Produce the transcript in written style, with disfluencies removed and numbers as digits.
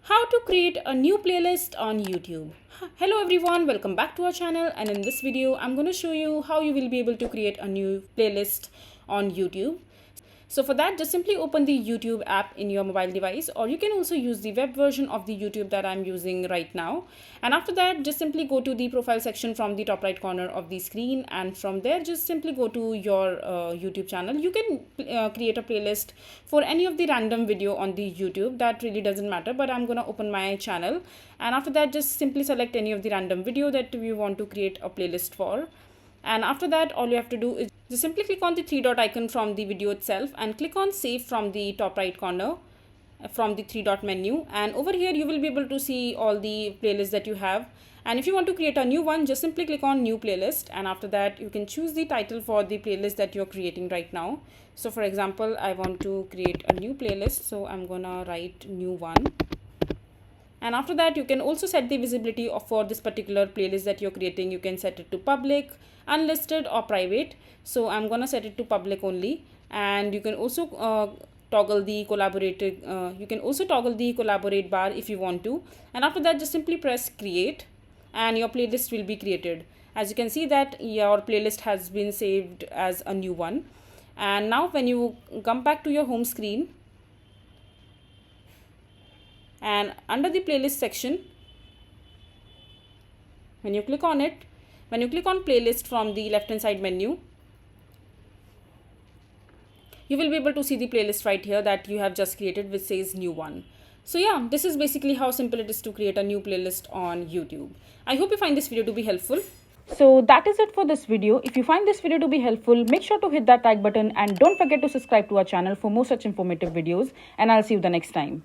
How to create a new playlist on YouTube. Hello everyone, welcome back to our channel, and in this video I'm going to show you how you will be able to create a new playlist on YouTube. So for that, just simply open the YouTube app in your mobile device, or you can also use the web version of the YouTube that I'm using right now. And after that, just simply go to the profile section from the top right corner of the screen, and from there just simply go to your YouTube channel. You can create a playlist for any of the random video on the YouTube. That really doesn't matter, but I'm gonna open my channel, and after that just simply select any of the random video that you want to create a playlist for. And after that, all you have to do is just simply click on the three dot icon from the video itself and click on save from the top right corner from the three dot menu, and over here you will be able to see all the playlists that you have. And if you want to create a new one, just simply click on new playlist, and after that you can choose the title for the playlist that you're creating right now. So for example, I want to create a new playlist, so I'm gonna write new one. And after that, you can also set the visibility for this particular playlist that you're creating. You can set it to public, unlisted, or private. So I'm gonna set it to public only. And you can also toggle the collaborate bar if you want to. And after that, just simply press create, and your playlist will be created. As you can see that your playlist has been saved as a new one. And now when you come back to your home screen, and under the playlist section, when you click on playlist from the left hand side menu, you will be able to see the playlist right here that you have just created, which says new one. So yeah, this is basically how simple it is to create a new playlist on YouTube. I hope you find this video to be helpful. So that is it for this video. If you find this video to be helpful, make sure to hit that like button, and don't forget to subscribe to our channel for more such informative videos, and I'll see you the next time.